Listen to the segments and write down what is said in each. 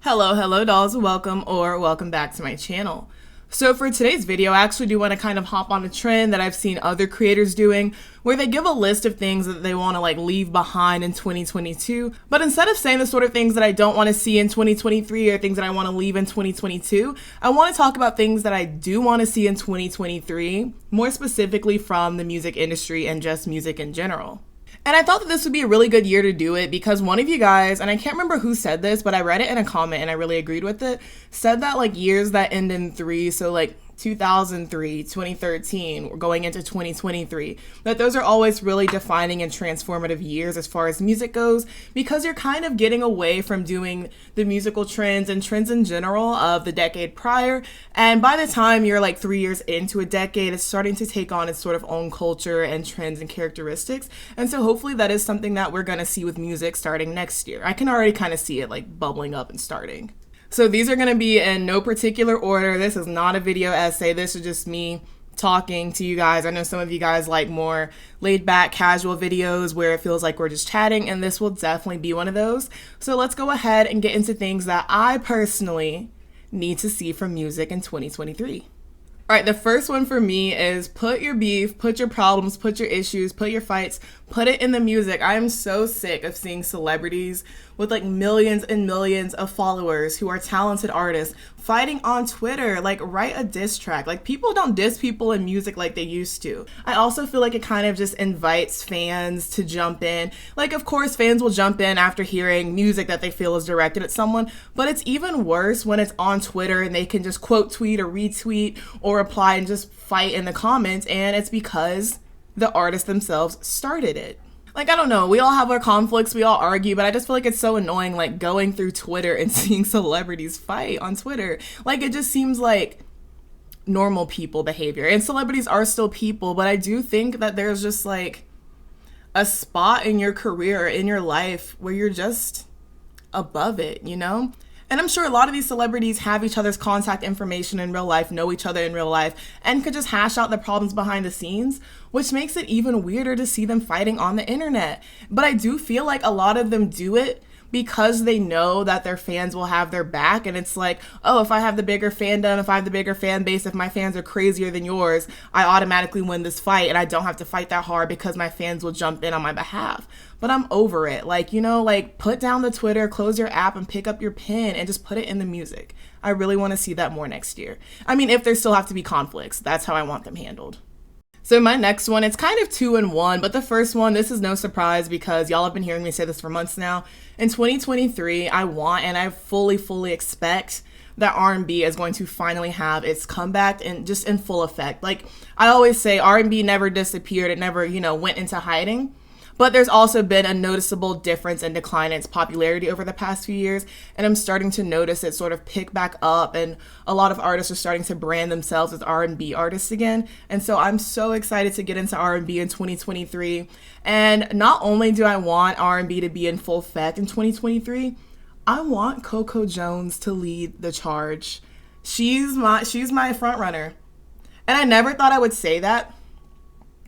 Hello dolls, welcome back to my channel. So for today's video, I actually do want to kind of hop on a trend that I've seen other creators doing where they give a list of things that they want to leave behind in 2022. But instead of saying the sort of things that I don't want to see in 2023 or things that I want to leave in 2022, I want to talk about things that I do want to see in 2023, more specifically from the music industry and just music in general. And I thought that this would be a really good year to do it because one of you guys, and I can't remember who said this, but I read it in a comment and I really agreed with it, said that years that end in 3, so 2003, 2013, we're going into 2023, that those are always really defining and transformative years as far as music goes, because you're kind of getting away from doing the musical trends and trends in general of the decade prior. And by the time you're 3 years into a decade, it's starting to take on its sort of own culture and trends and characteristics. And so hopefully that is something that we're going to see with music starting next year. I can already kind of see it bubbling up and starting. So these are going to be in no particular order. This is not a video essay. This is just me talking to you guys. I know some of you guys like more laid back, casual videos where it feels like we're just chatting, and this will definitely be one of those. So let's go ahead and get into things that I personally need to see from music in 2023. All right, the first one for me is put your beef, put your problems, put your issues, put your fights, put it in the music. I am so sick of seeing celebrities with millions and millions of followers who are talented artists fighting on Twitter. Write a diss track. People don't diss people in music like they used to. I also feel like it kind of just invites fans to jump in. Of course, fans will jump in after hearing music that they feel is directed at someone, but it's even worse when it's on Twitter and they can just quote tweet or retweet or reply and just fight in the comments, and it's because the artists themselves started it. I don't know, we all have our conflicts, we all argue, but I just feel like it's so annoying, going through Twitter and seeing celebrities fight on Twitter. It just seems like normal people behavior. And celebrities are still people, but I do think that there's just a spot in your career, in your life, where you're just above it, you know? And I'm sure a lot of these celebrities have each other's contact information in real life, know each other in real life, and could just hash out the problems behind the scenes, which makes it even weirder to see them fighting on the internet. But I do feel like a lot of them do it because they know that their fans will have their back, and it's oh, if I have the bigger fandom, if I have the bigger fan base, if my fans are crazier than yours, I automatically win this fight and I don't have to fight that hard because my fans will jump in on my behalf. But I'm over it. Put down the Twitter, close your app, and pick up your pen and just put it in the music. I really want to see that more next year. I mean, if there still have to be conflicts, that's how I want them handled. So my next one, it's kind of 2 in 1, but the first one, this is no surprise because y'all have been hearing me say this for months now. In 2023, I want and I fully expect that R&B is going to finally have its comeback and just in full effect. I always say, R&B never disappeared. It never, went into hiding. But there's also been a noticeable difference and decline in its popularity over the past few years, and I'm starting to notice it sort of pick back up, and a lot of artists are starting to brand themselves as R&B artists again. And so I'm so excited to get into R&B in 2023. And not only do I want R&B to be in full effect in 2023, I want CoCo Jones to lead the charge. She's my front runner. And I never thought I would say that,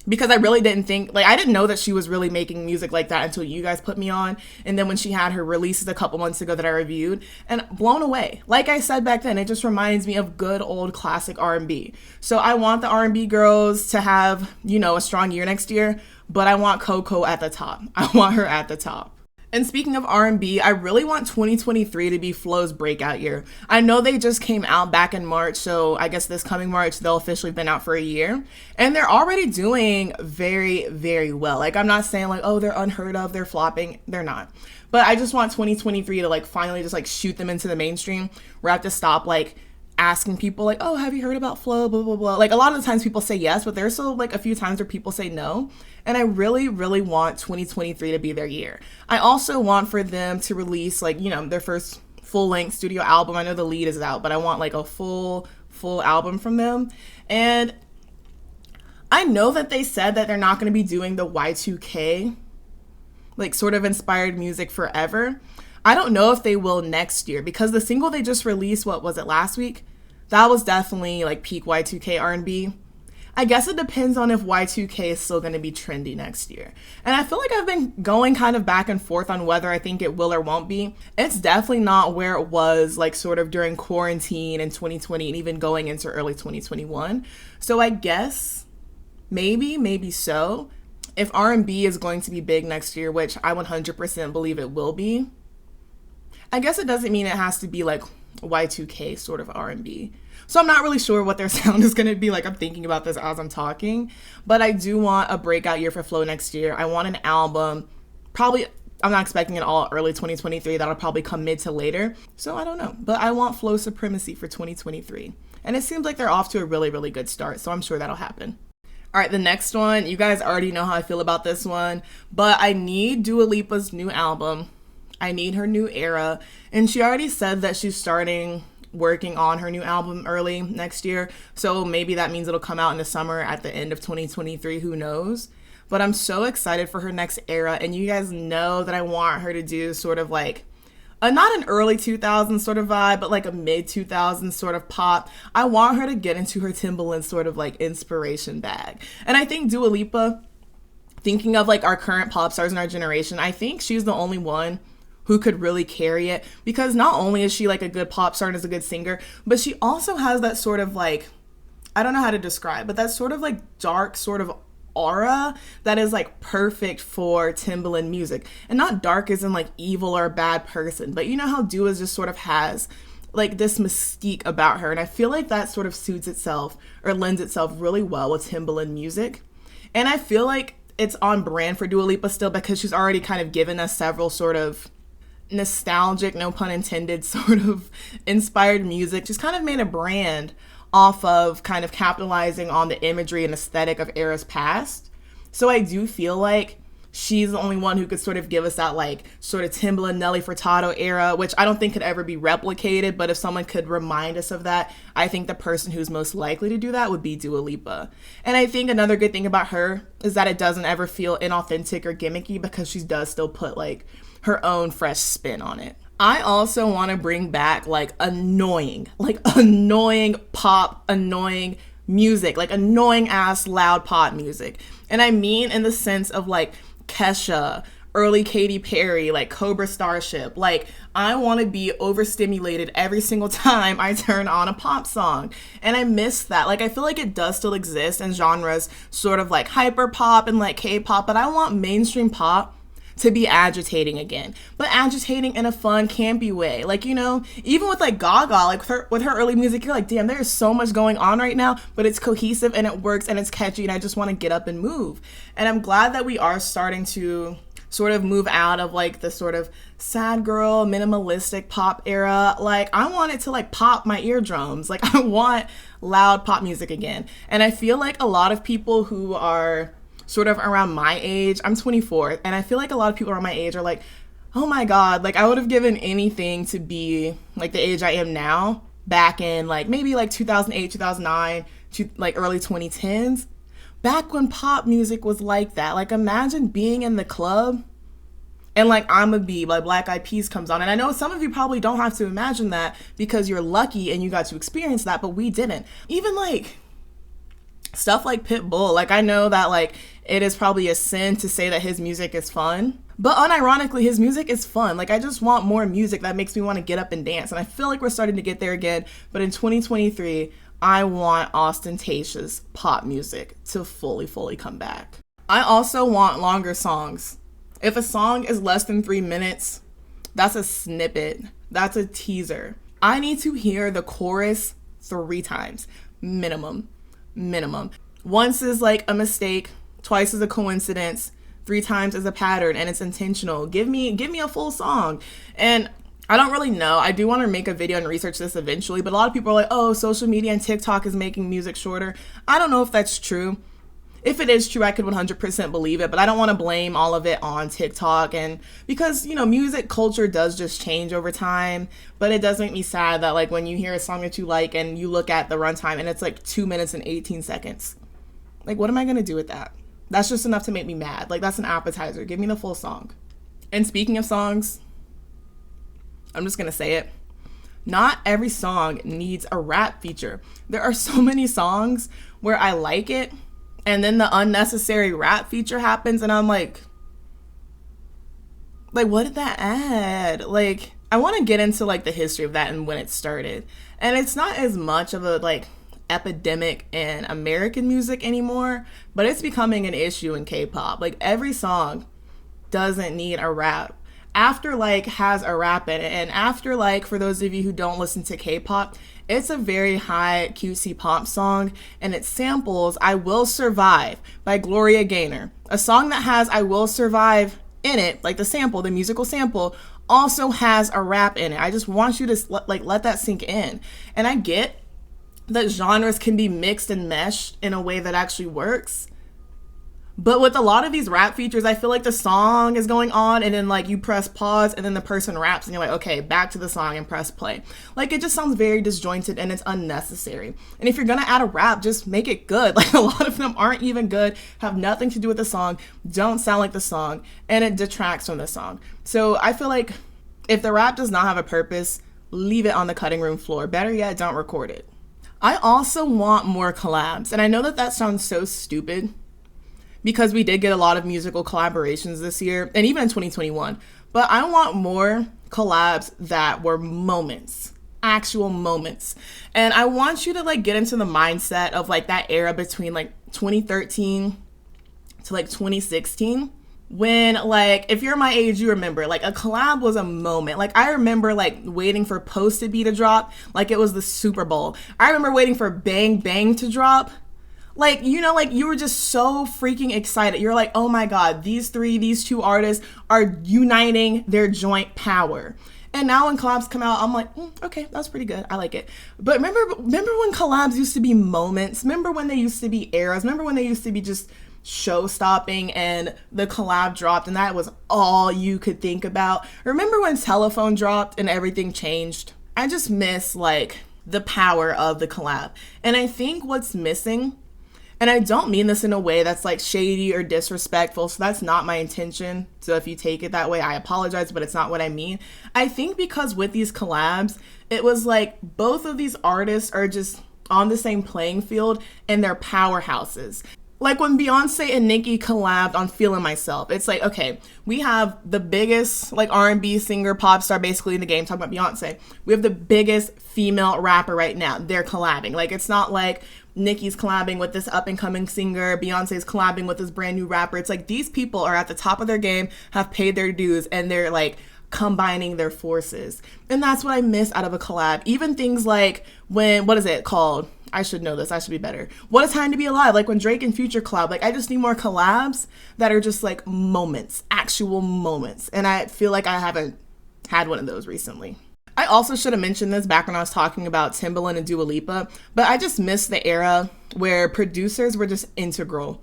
because I really didn't think, I didn't know that she was really making music like that until you guys put me on. And then when she had her releases a couple months ago that I reviewed, and blown away. Like I said back then, it just reminds me of good old classic R&B. So I want the R&B girls to have, a strong year next year, but I want CoCo at the top. I want her at the top. And speaking of R&B, I really want 2023 to be FLO's breakout year. I know they just came out back in March, so I guess this coming March, they'll officially have been out for a year. And they're already doing very, very well. I'm not saying oh, they're unheard of, they're flopping. They're not. But I just want 2023 to finally just shoot them into the mainstream, where I have to stop asking people oh, have you heard about FLO, blah, blah, blah. A lot of the times people say yes, but there's still a few times where people say no. And I really, really want 2023 to be their year. I also want for them to release their first full-length studio album. I know the lead is out, but I want a full album from them. And I know that they said that they're not going to be doing the Y2K sort of inspired music forever. I don't know if they will next year, because the single they just released, what was it, last week? That was definitely peak Y2K R&B. I guess it depends on if Y2K is still going to be trendy next year. And I feel like I've been going kind of back and forth on whether I think it will or won't be. It's definitely not where it was like sort of during quarantine in 2020 and even going into early 2021. So I guess maybe so. If R&B is going to be big next year, which I 100% believe it will be, I guess it doesn't mean it has to be like Y2K sort of R&B. So I'm not really sure what their sound is going to be like. I'm thinking about this as I'm talking, but I do want a breakout year for FLO next year. I want an album, probably, I'm not expecting it all early 2023. That'll probably come mid to later. So I don't know, but I want FLO supremacy for 2023. And it seems like they're off to a really, really good start. So I'm sure that'll happen. All right, the next one, you guys already know how I feel about this one, but I need Dua Lipa's new album. I need her new era. And she already said that she's starting working on her new album early next year. So maybe that means it'll come out in the summer at the end of 2023. Who knows? But I'm so excited for her next era. And you guys know that I want her to do sort of like not an early 2000s sort of vibe, but like a mid 2000s sort of pop. I want her to get into her Timbaland sort of like inspiration bag. And I think Dua Lipa, thinking of like our current pop stars in our generation, I think she's the only one who could really carry it, because not only is she like a good pop star and is a good singer, but she also has that sort of like, I don't know how to describe, but that sort of like dark sort of aura that is like perfect for Timbaland music. And not dark as in like evil or a bad person, but you know how Dua just sort of has like this mystique about her. And I feel like that sort of suits itself or lends itself really well with Timbaland music. And I feel like it's on brand for Dua Lipa still, because she's already kind of given us several sort of nostalgic, no pun intended, sort of inspired music. She's kind of made a brand off of kind of capitalizing on the imagery and aesthetic of eras past. So I do feel like she's the only one who could sort of give us that like sort of Timbaland, Nelly Furtado era, which I don't think could ever be replicated. But if someone could remind us of that, I think the person who's most likely to do that would be Dua Lipa. And I think another good thing about her is that it doesn't ever feel inauthentic or gimmicky, because she does still put like her own fresh spin on it. I also want to bring back like annoying pop, annoying music, like annoying ass loud pop music. And I mean in the sense of like Kesha, early Katy Perry, like Cobra Starship. Like I want to be overstimulated every single time I turn on a pop song. And I miss that. Like I feel like it does still exist in genres sort of like hyper pop and like K-pop, but I want mainstream pop to be agitating again, but agitating in a fun, campy way. Like, you know, even with like Gaga, like with her early music, you're like, damn, there is so much going on right now, but it's cohesive and it works and it's catchy and I just want to get up and move. And I'm glad that we are starting to sort of move out of like the sort of sad girl, minimalistic pop era. Like I want it to like pop my eardrums. Like I want loud pop music again. And I feel like a lot of people who are sort of around my age, I'm 24, and I feel like a lot of people around my age are like, oh my God, like I would have given anything to be like the age I am now back in like maybe like 2008, 2009, to like early 2010s, back when pop music was like that. Like imagine being in the club and like I'm a Bee by Black Eyed Peas comes on. And I know some of you probably don't have to imagine that because you're lucky and you got to experience that, but we didn't. Even like stuff like Pitbull, like I know that like it is probably a sin to say that his music is fun, but unironically his music is fun. Like I just want more music that makes me want to get up and dance, and I feel like we're starting to get there again. But in 2023, I want ostentatious pop music to fully come back. I also want longer songs. If a song is less than 3 minutes, that's a snippet, that's a teaser. I need to hear the chorus 3 times minimum. Once is like a mistake, twice is a coincidence, 3 times is a pattern, and it's intentional. Give me a full song. And I don't really know. I do want to make a video and research this eventually, but a lot of people are like, oh, social media and TikTok is making music shorter. I don't know if that's true. If it is true, I could 100% believe it, but I don't want to blame all of it on TikTok. And because, you know, music culture does just change over time, but it does make me sad that like when you hear a song that you like and you look at the runtime and it's like 2 minutes and 18 seconds, like what am I going to do with that? That's just enough to make me mad. Like that's an appetizer. Give me the full song. And speaking of songs, I'm just going to say it. not every song needs a rap feature. There are so many songs where I like it, and then the unnecessary rap feature happens, and I'm like, what did that add? Like, I want to get into like the history of that and when it started. And it's not as much of a like epidemic in American music anymore, but it's becoming an issue in K-pop. Like, every song doesn't need a rap. Afterlike has a rap in it, and Afterlike, for those of you who don't listen to K-pop, it's a very high cutesy pop song, and it samples I Will Survive by Gloria Gaynor. A song that has I Will Survive in it, like the sample, the musical sample, also has a rap in it. I just want you to let that sink in. And I get that genres can be mixed and meshed in a way that actually works. But with a lot of these rap features, I feel like the song is going on and then like you press pause and then the person raps and you're like, okay, back to the song and press play. Like, it just sounds very disjointed and it's unnecessary. And if you're gonna add a rap, just make it good. Like, a lot of them aren't even good, have nothing to do with the song, don't sound like the song, and it detracts from the song. So I feel like if the rap does not have a purpose, leave it on the cutting room floor. Better yet, don't record it. I also want more collabs. And I know that that sounds so stupid, because we did get a lot of musical collaborations this year and even in 2021. But I want more collabs that were moments, actual moments. And I want you to like get into the mindset of like that era between like 2013 to like 2016. When, like, if you're my age, you remember, like, a collab was a moment. Like, I remember, like, waiting for Post to Be to drop like it was the Super Bowl. I remember waiting for Bang Bang to drop. Like, you know, like, you were just so freaking excited. You're like, oh my God, these two artists are uniting their joint power. And now when collabs come out, I'm like, okay, that's pretty good. I like it. But remember when collabs used to be moments? Remember when they used to be eras? Remember when they used to be just show-stopping and the collab dropped and that was all you could think about? Remember when Telephone dropped and everything changed? I just miss, like, the power of the collab. And I think what's missing, and I don't mean this in a way that's like shady or disrespectful, so that's not my intention. So if you take it that way, I apologize, but it's not what I mean. I think because with these collabs, it was like both of these artists are just on the same playing field and they're powerhouses. Like when Beyonce and Nicki collabed on Feelin Myself, it's like, okay, we have the biggest like R&B singer, pop star basically in the game, talking about Beyonce. We have the biggest female rapper right now. They're collabing. Like, it's not like Nicki's collabing with this up and coming singer, Beyonce's collabing with this brand new rapper. It's like these people are at the top of their game, have paid their dues, and they're like combining their forces. And that's what I miss out of a collab. Even things like when, what is it called? I should know this. I should be better. What a Time to Be Alive. Like when Drake and Future collab. Like, I just need more collabs that are just like moments, actual moments. And I feel like I haven't had one of those recently. I also should have mentioned this back when I was talking about Timbaland and Dua Lipa, but I just miss the era where producers were just integral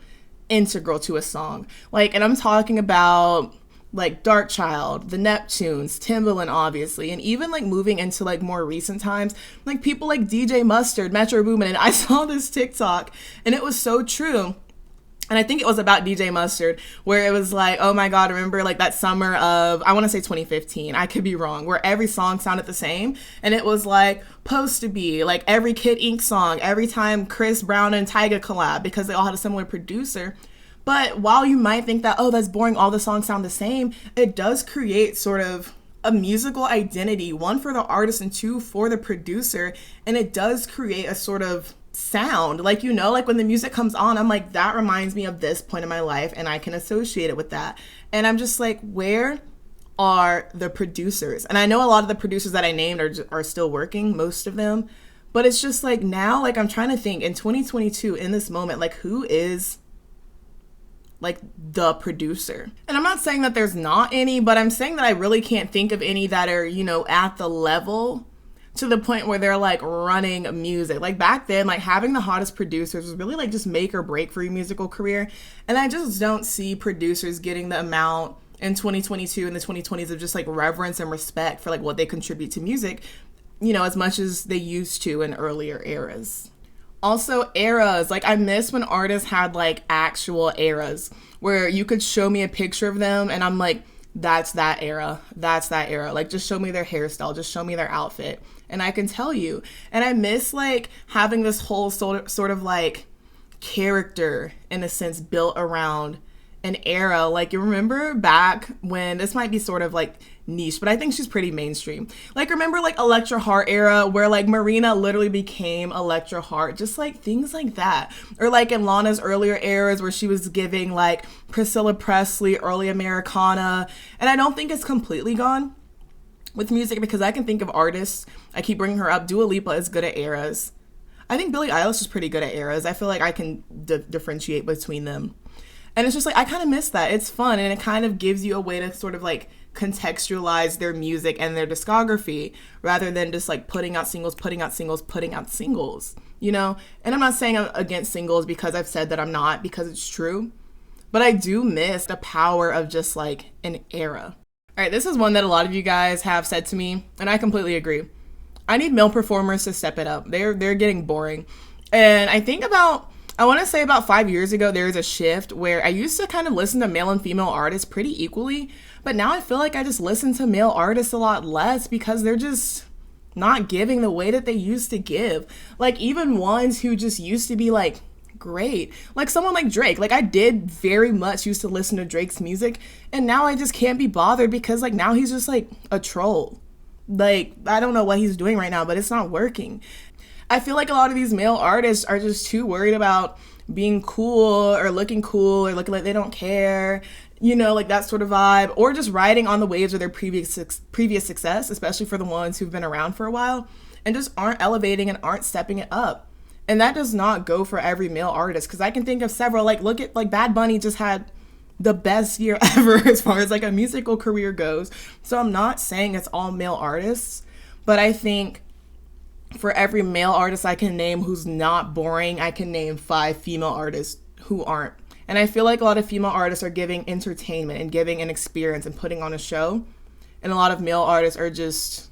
to a song. Like, and I'm talking about like Dark Child, the Neptunes, Timbaland, obviously, and even like moving into like more recent times, like people like DJ Mustard, Metro Boomin, and I saw this TikTok and it was so true. And I think it was about DJ Mustard, where it was like, oh my God, remember like that summer of, I want to say 2015, I could be wrong, where every song sounded the same. And it was like Post to Be, like every Kid Ink song, every time Chris Brown and Tyga collab, because they all had a similar producer. But while you might think that, oh, that's boring, all the songs sound the same, it does create sort of a musical identity, one for the artist and two for the producer. And it does create a sort of sound, like, you know, like when the music comes on, I'm like, that reminds me of this point in my life and I can associate it with that. And I'm just like, where are the producers? And I know a lot of the producers that I named are still working, most of them, but it's just like now, like I'm trying to think in 2022 in this moment, like who is like the producer? And I'm not saying that there's not any, but I'm saying that I really can't think of any that are, you know, at the level to the point where they're like running music. Like back then, like having the hottest producers was really like just make or break for your musical career. And I just don't see producers getting the amount in 2022 and the 2020s of just like reverence and respect for like what they contribute to music, you know, as much as they used to in earlier eras. Also eras, like I miss when artists had like actual eras where you could show me a picture of them and I'm like, that's that era. That's that era. Like, just show me their hairstyle, just show me their outfit, and I can tell you. And I miss like having this whole sort of like character in a sense built around an era. Like, you remember back when, this might be sort of like niche, but I think she's pretty mainstream. Like, remember like Electra Heart era where like Marina literally became Electra Heart, just like things like that. Or like in Lana's earlier eras where she was giving like Priscilla Presley, early Americana. And I don't think it's completely gone with music, because I can think of artists, I keep bringing her up, Dua Lipa is good at eras. I think Billie Eilish is pretty good at eras. I feel like I can differentiate between them. And it's just like, I kind of miss that. It's fun, and it kind of gives you a way to sort of like contextualize their music and their discography rather than just like putting out singles, you know? And I'm not saying I'm against singles because I've said that I'm not, because it's true. But I do miss the power of just like an era. All right, this is one that a lot of you guys have said to me, and I completely agree. I need male performers to step it up. They're getting boring. And I want to say about 5 years ago, there was a shift where I used to kind of listen to male and female artists pretty equally. But now I feel like I just listen to male artists a lot less because they're just not giving the way that they used to give. Like, even ones who just used to be like great. Like someone like Drake. Like, I did very much used to listen to Drake's music. And now I just can't be bothered because like now he's just like a troll. Like, I don't know what he's doing right now, but it's not working. I feel like a lot of these male artists are just too worried about being cool or looking like they don't care, you know, like that sort of vibe, or just riding on the waves of their previous success, especially for the ones who've been around for a while, and just aren't elevating and aren't stepping it up. And that does not go for every male artist, because I can think of several, like look at like Bad Bunny just had the best year ever as far as like a musical career goes. So I'm not saying it's all male artists, but I think for every male artist I can name who's not boring, I can name 5 female artists who aren't. And I feel like a lot of female artists are giving entertainment and giving an experience and putting on a show. And a lot of male artists are just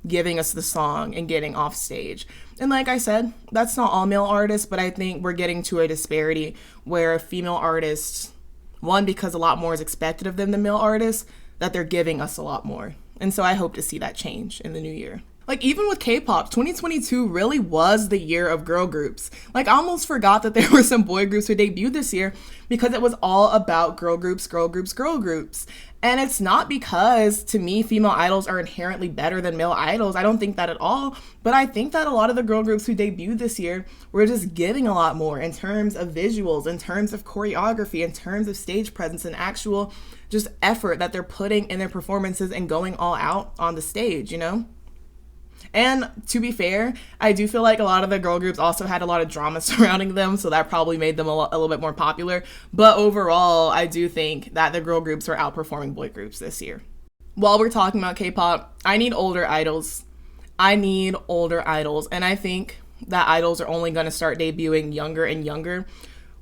giving us the song and getting off stage. And like I said, that's not all male artists, but I think we're getting to a disparity where female artists, one, because a lot more is expected of them than male artists, that they're giving us a lot more. And so I hope to see that change in the new year. Like, even with K-pop, 2022 really was the year of girl groups. Like, I almost forgot that there were some boy groups who debuted this year because it was all about girl groups. And it's not because, to me, female idols are inherently better than male idols. I don't think that at all. But I think that a lot of the girl groups who debuted this year were just giving a lot more in terms of visuals, in terms of choreography, in terms of stage presence, and actual just effort that they're putting in their performances and going all out on the stage, you know? And to be fair, I do feel like a lot of the girl groups also had a lot of drama surrounding them, so that probably made them a little bit more popular. But overall, I do think that the girl groups are outperforming boy groups this year. While we're talking about K-pop, I need older idols. And I think that idols are only going to start debuting younger and younger.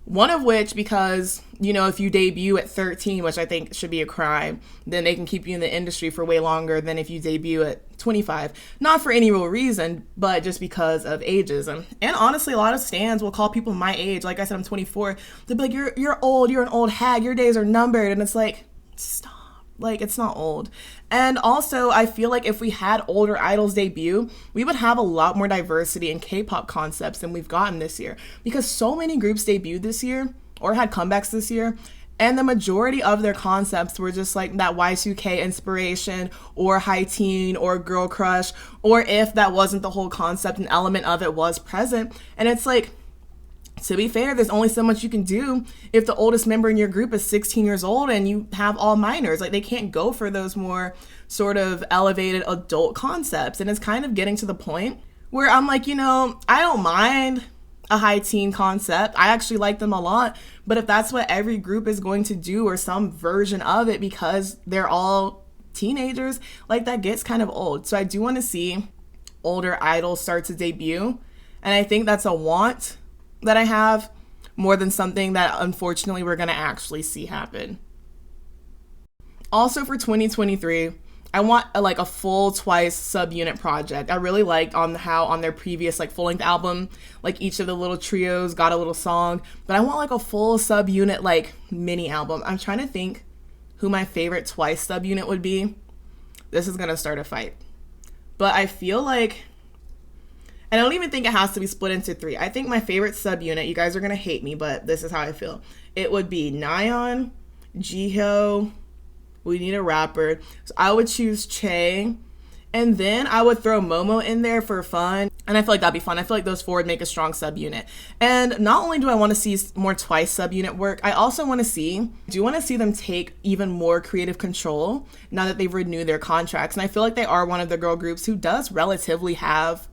One of which, because, you know, if you debut at 13, which I think should be a crime, then they can keep you in the industry for way longer than if you debut at 25. Not for any real reason, but just because of ageism. And honestly, a lot of stans will call people my age. Like I said, I'm 24. They'll be like, you're old, you're an old hag, your days are numbered. And it's like, stop. Like, it's not old. And also, I feel like if we had older idols debut, we would have a lot more diversity in K-pop concepts than we've gotten this year. Because so many groups debuted this year, or had comebacks this year, and the majority of their concepts were just like that Y2K inspiration, or high teen, or girl crush, or if that wasn't the whole concept, an element of it was present. And it's like, to be fair, there's only so much you can do if the oldest member in your group is 16 years old and you have all minors. Like, they can't go for those more sort of elevated adult concepts. And it's kind of getting to the point where I'm like, you know, I don't mind a high teen concept. I actually like them a lot. But if that's what every group is going to do, or some version of it, because they're all teenagers, like, that gets kind of old. So I do want to see older idols start to debut. And I think that's a want that I have more than something that unfortunately we're going to actually see happen. Also for 2023, I want a full Twice subunit project. I really liked how on their previous full-length album, each of the little trios got a little song, but I want a full subunit mini album. I'm trying to think who my favorite Twice subunit would be, this is gonna start a fight. But I feel like, and I don't even think it has to be split into 3. I think my favorite subunit, you guys are gonna hate me, but this is how I feel. It would be Nayeon, Jihyo, we need a rapper. So I would choose Che, and then I would throw Momo in there for fun. And I feel like that'd be fun. I feel like those 4 would make a strong subunit. And not only do I want to see more Twice subunit work, I also want to see them take even more creative control now that they've renewed their contracts. And I feel like they are one of the girl groups who does relatively have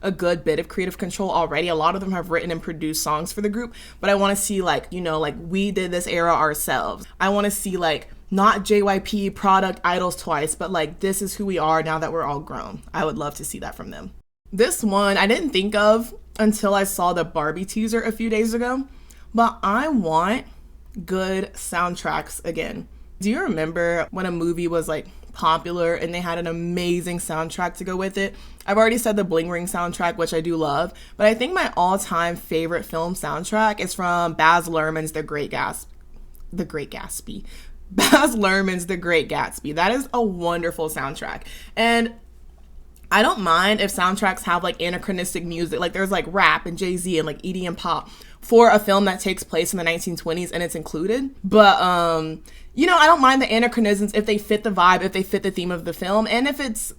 a good bit of creative control already. A lot of them have written and produced songs for the group, but I want to see like, we did this era ourselves. I want to see like not JYP product idols Twice, but like this is who we are now that we're all grown. I would love to see that from them. This one I didn't think of until I saw the Barbie teaser a few days ago, but I want good soundtracks again. Do you remember when a movie was like popular and they had an amazing soundtrack to go with it? I've already said the Bling Ring soundtrack, which I do love, but I think my all-time favorite film soundtrack is from Baz Luhrmann's The Great Gatsby. Baz Luhrmann's The Great Gatsby. That is a wonderful soundtrack. And I don't mind if soundtracks have like anachronistic music, like there's like rap and Jay-Z and like EDM pop for a film that takes place in the 1920s and it's included. But, I don't mind the anachronisms if they fit the vibe, if they fit the theme of the film, and if it's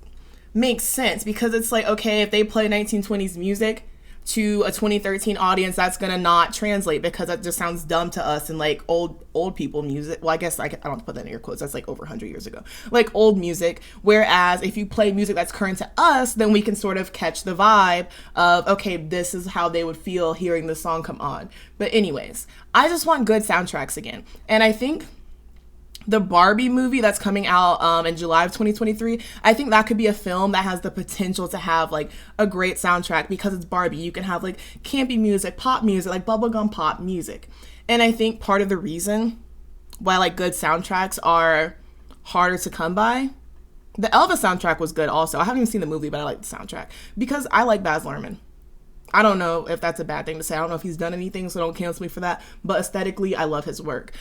makes sense, because it's like, okay, if they play 1920s music to a 2013 audience, that's gonna not translate because that just sounds dumb to us and like old people music. Well, I guess I don't put that in air quotes, that's like over 100 years ago, like old music. Whereas if you play music that's current to us, then we can sort of catch the vibe of, okay, this is how they would feel hearing the song come on. But anyways, I just want good soundtracks again. And I think the Barbie movie that's coming out in July of 2023, I think that could be a film that has the potential to have like a great soundtrack because it's Barbie. You can have like campy music, pop music, like bubblegum pop music. And I think part of the reason why like good soundtracks are harder to come by, the Elvis soundtrack was good also. I haven't even seen the movie, but I like the soundtrack because I like Baz Luhrmann. I don't know if that's a bad thing to say. I don't know if he's done anything, so don't cancel me for that. But aesthetically, I love his work.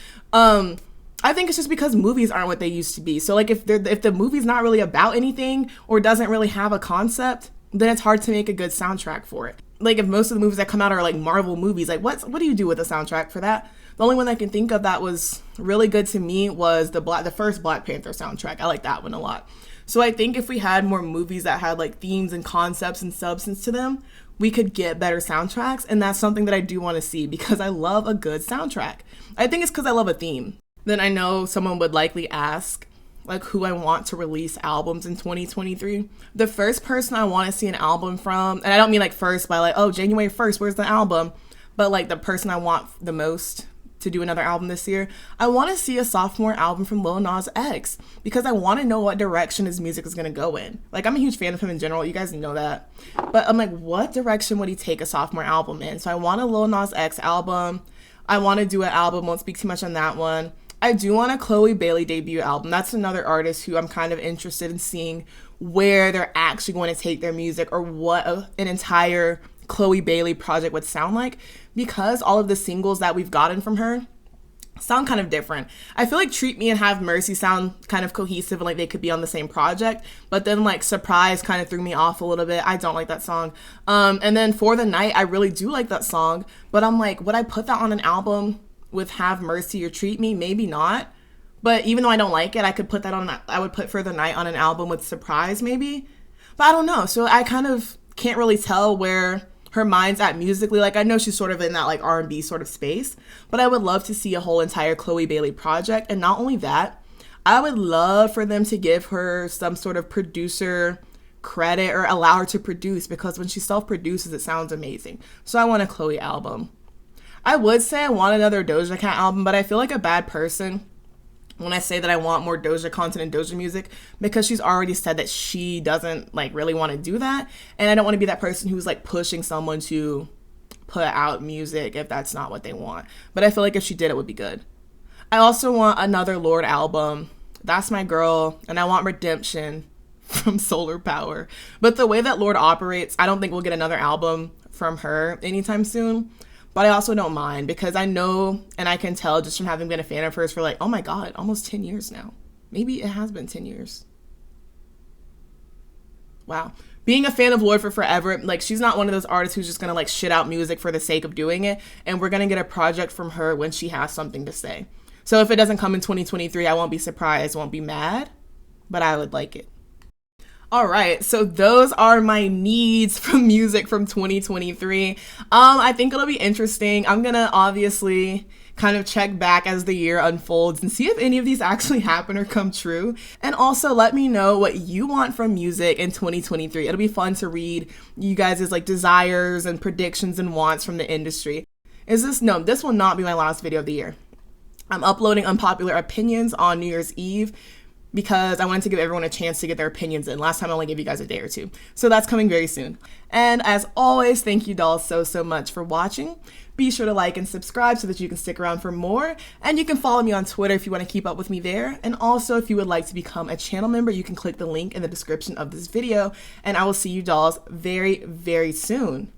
I think it's just because movies aren't what they used to be. So like if the movie's not really about anything or doesn't really have a concept, then it's hard to make a good soundtrack for it. Like if most of the movies that come out are like Marvel movies, like what do you do with a soundtrack for that? The only one I can think of that was really good to me was the first Black Panther soundtrack. I like that one a lot. So I think if we had more movies that had like themes and concepts and substance to them, we could get better soundtracks. And that's something that I do want to see because I love a good soundtrack. I think it's because I love a theme. Then I know someone would likely ask like who I want to release albums in 2023. The first person I want to see an album from, and I don't mean like first by like, oh, January 1st, where's the album? But like the person I want the most to do another album this year, I want to see a sophomore album from Lil Nas X because I want to know what direction his music is going to go in. Like I'm a huge fan of him in general, you guys know that. But I'm like, what direction would he take a sophomore album in? So I want a Lil Nas X album. I want to do an album, won't speak too much on that one. I do want a Chloe Bailey debut album. That's another artist who I'm kind of interested in seeing where they're actually going to take their music or what an entire Chloe Bailey project would sound like, because all of the singles that we've gotten from her sound kind of different. I feel like Treat Me and Have Mercy sound kind of cohesive and like they could be on the same project, but then like Surprise kind of threw me off a little bit. I don't like that song. And then For the Night, I really do like that song, but I'm like, would I put that on an album with Have Mercy or Treat Me? Maybe not. But even though I don't like it, I could put that on, I would put For the Night on an album with Surprise maybe. But I don't know. So I kind of can't really tell where her mind's at musically. Like I know she's sort of in that like R&B sort of space, but I would love to see a whole entire Chloe Bailey project. And not only that, I would love for them to give her some sort of producer credit or allow her to produce, because when she self-produces, it sounds amazing. So I want a Chloe album. I would say I want another Doja Cat album, but I feel like a bad person when I say that I want more Doja content and Doja music, because she's already said that she doesn't like really want to do that. And I don't want to be that person who's like pushing someone to put out music if that's not what they want. But I feel like if she did, it would be good. I also want another Lorde album. That's my girl. And I want Redemption from Solar Power. But the way that Lorde operates, I don't think we'll get another album from her anytime soon. but I also don't mind because I know and I can tell just from having been a fan of hers for like, oh my God, almost 10 years now. Maybe it has been 10 years. Wow. Being a fan of Lorde for forever, like she's not one of those artists who's just gonna like shit out music for the sake of doing it. And we're gonna get a project from her when she has something to say. So if it doesn't come in 2023, I won't be surprised, won't be mad, but I would like it. All right, so those are my needs from music from 2023. I think it'll be interesting. I'm gonna obviously kind of check back as the year unfolds and see if any of these actually happen or come true. And also let me know what you want from music in 2023. It'll be fun to read you guys' like desires and predictions and wants from the industry. No, this will not be my last video of the year. I'm uploading unpopular opinions on New Year's Eve because I wanted to give everyone a chance to get their opinions in. Last time I only gave you guys a day or two. So that's coming very soon. And as always, thank you dolls so much for watching. Be sure to like and subscribe so that you can stick around for more. And you can follow me on Twitter if you want to keep up with me there. And also, if you would like to become a channel member, you can click the link in the description of this video. And I will see you dolls very soon.